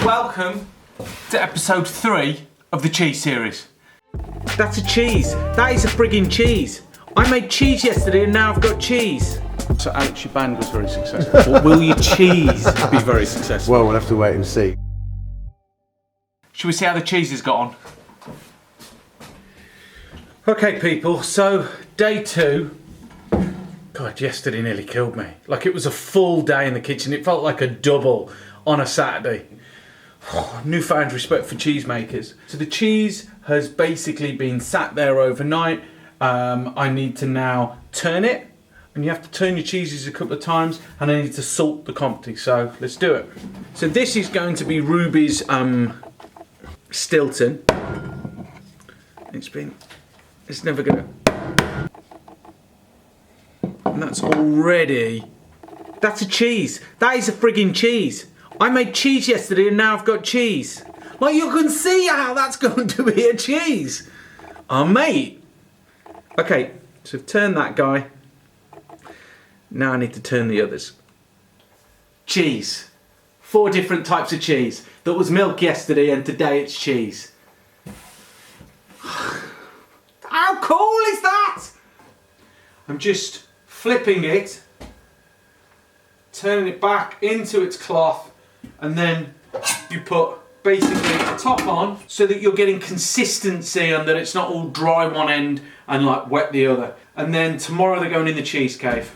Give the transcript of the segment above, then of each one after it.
welcome to episode 3 of the cheese series. That's a cheese. That is a frigging cheese. I made cheese yesterday and now I've got cheese. So Alex, your band was very successful. But will your cheese be very successful? Well, we'll have to wait and see. Should we see how the cheese has got on? Okay people, so day 2. God, yesterday nearly killed me. Like it was a full day in the kitchen. It felt like a double on a Saturday. Newfound respect for cheesemakers. So the cheese has basically been sat there overnight. I need to now turn it. And you have to turn your cheeses a couple of times. And I need to salt the quantity. So let's do it. So this is going to be Ruby's Stilton. It's never gonna... And that's already... That's a cheese. That is a frigging cheese. I made cheese yesterday and now I've got cheese. Like you can see how that's going to be a cheese. Oh mate. Okay, so I've turned that guy. Now I need to turn the others. Cheese. 4 different types of cheese. That was milk yesterday and today it's cheese. How cool is that? I'm just flipping it, turning it back into its cloth, and then you put basically a top on so that you're getting consistency and that it's not all dry one end and like wet the other. And then tomorrow they're going in the cheese cave.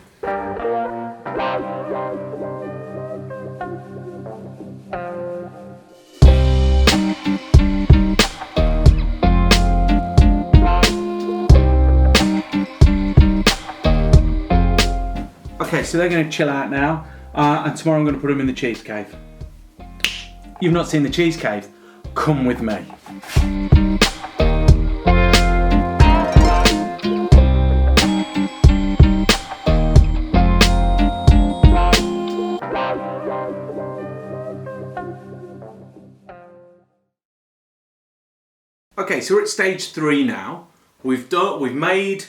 Okay, so they're going to chill out now, and tomorrow I'm going to put them in the cheese cave. You've not seen the cheese cave? Come with me. Okay, so we're at stage 3 now. We've made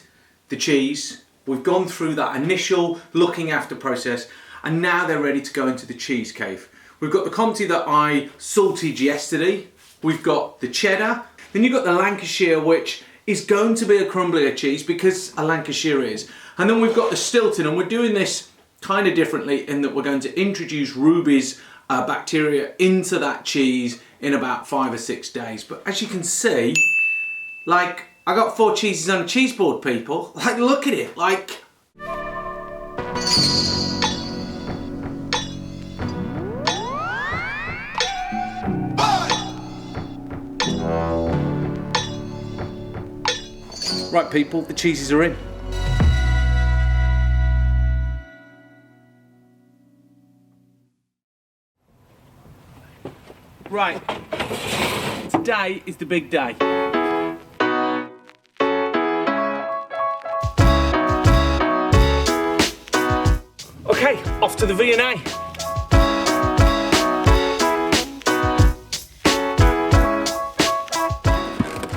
the cheese. We've gone through that initial looking after process and now they're ready to go into the cheese cave. We've got the Comté that I salted yesterday. We've got the cheddar. Then you've got the Lancashire, which is going to be a crumblier cheese because a Lancashire is. And then we've got the Stilton, and we're doing this kind of differently in that we're going to introduce Ruby's bacteria into that cheese in about 5 or 6 days. But as you can see, like, I got 4 cheeses on a cheese board, people. Like, look at it, like... Right, people, the cheeses are in. Right, today is the big day. Okay, off to the V&A.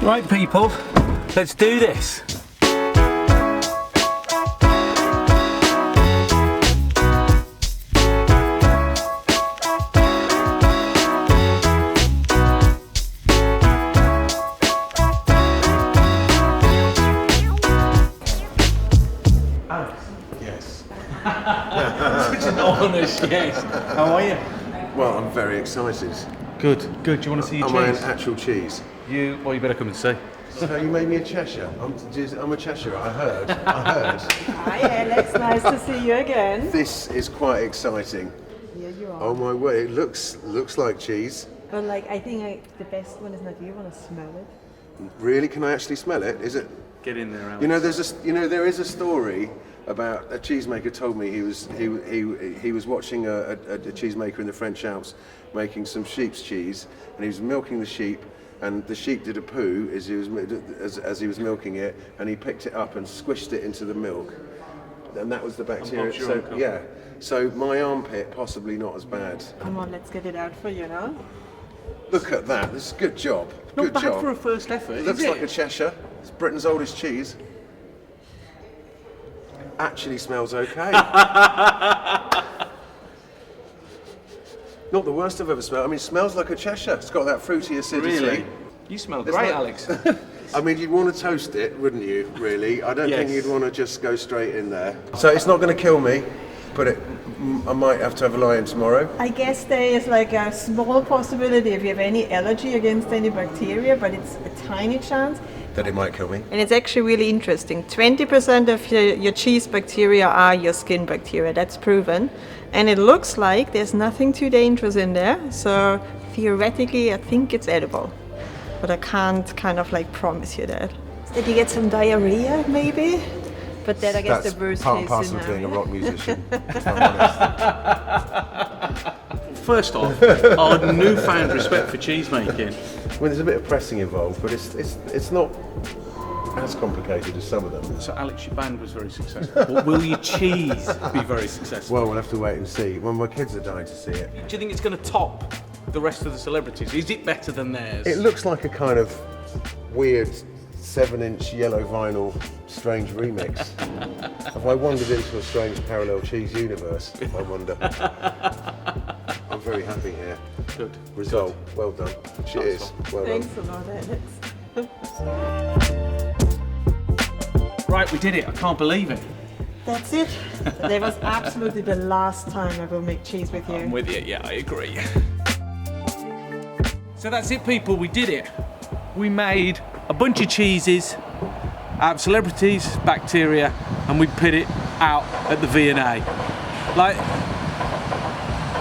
Right people, let's do this. Such an honest yes. How are you? Well, I'm very excited. Good, good. Do you want to see your Am I cheese? an actual cheese? Well, you better come and see. So you made me a Cheshire. I'm a Cheshire, I heard. Hi Alex, nice to see you again. This is quite exciting. Here you are. Oh my word, it looks like cheese. But like, I think the best one is not you want to smell it. Really? Can I actually smell it? Is it? Get in there, Alex. You know, there is a story about a cheesemaker told me he was watching a cheesemaker in the French Alps making some sheep's cheese, and he was milking the sheep, and the sheep did a poo as he was milking it, and he picked it up and squished it into the milk, and that was the bacteria. So yeah, so my armpit possibly not as bad. Come on, let's get it out for you, no? Look at that. This is a good job. Not bad for a first effort. It looks like a Cheshire. It's Britain's oldest cheese. Actually smells okay. Not the worst I've ever smelled. I mean, it smells like a Cheshire. It's got that fruity acidity. Really? You smell It's great, like- Alex. I mean, you'd want to toast it, wouldn't you, really? I don't think Yes. you'd want to just go straight in there. So it's not going to kill me, but I might have to have a lie-in tomorrow. I guess there is like a small possibility if you have any allergy against any bacteria, but it's a tiny chance. That it might kill me. And it's actually really interesting. 20% of your cheese bacteria are your skin bacteria. That's proven. And it looks like there's nothing too dangerous in there. So theoretically, I think it's edible. But I can't kind of like promise you that. Did you get some diarrhea, maybe? But that I guess That's the worst part and case parcel of being a scenario. rock musician, if I'm honest. First off, our newfound respect for cheese making. I mean, there's a bit of pressing involved, but it's not as complicated as some of them. So Alex, your band was very successful. But will your cheese be very successful? Well, we'll have to wait and see. Well, my kids are dying to see it. Do you think it's going to top the rest of the celebrities? Is it better than theirs? It looks like a kind of weird 7-inch yellow vinyl strange remix. Have I wandered into a strange parallel cheese universe? I wonder. I'm very happy here. Good. Result, well done. Cheers. Well done. Thanks a lot, Alex. Right, we did it. I can't believe it. That's it. That was absolutely the last time I will make cheese with you. I'm with you. Yeah, I agree. So that's it, people. We did it. We made a bunch of cheeses out of celebrities, bacteria, and we put it out at the V&A. Like,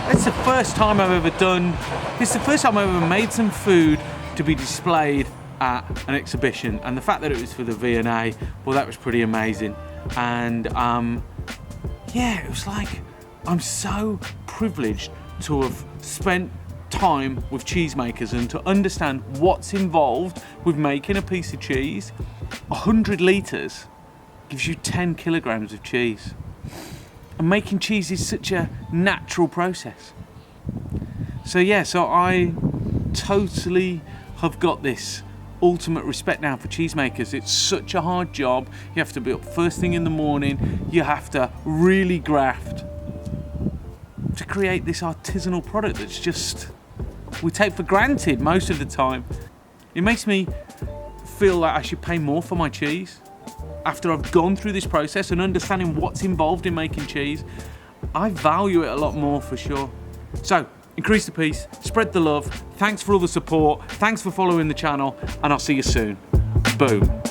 that's the first time I've ever done. It's the first time I've ever made some food to be displayed at an exhibition, and the fact that it was for the V&A, well, that was pretty amazing. And yeah, it was like, I'm so privileged to have spent time with cheesemakers and to understand what's involved with making a piece of cheese. 100 litres gives you 10 kilograms of cheese. And making cheese is such a natural process. So yeah, so I totally have got this ultimate respect now for cheesemakers. It's such a hard job. You have to be up first thing in the morning. You have to really graft to create this artisanal product that's just, we take for granted most of the time. It makes me feel like I should pay more for my cheese. After I've gone through this process and understanding what's involved in making cheese, I value it a lot more for sure. So, increase the peace, spread the love, thanks for all the support, thanks for following the channel, and I'll see you soon. Boom.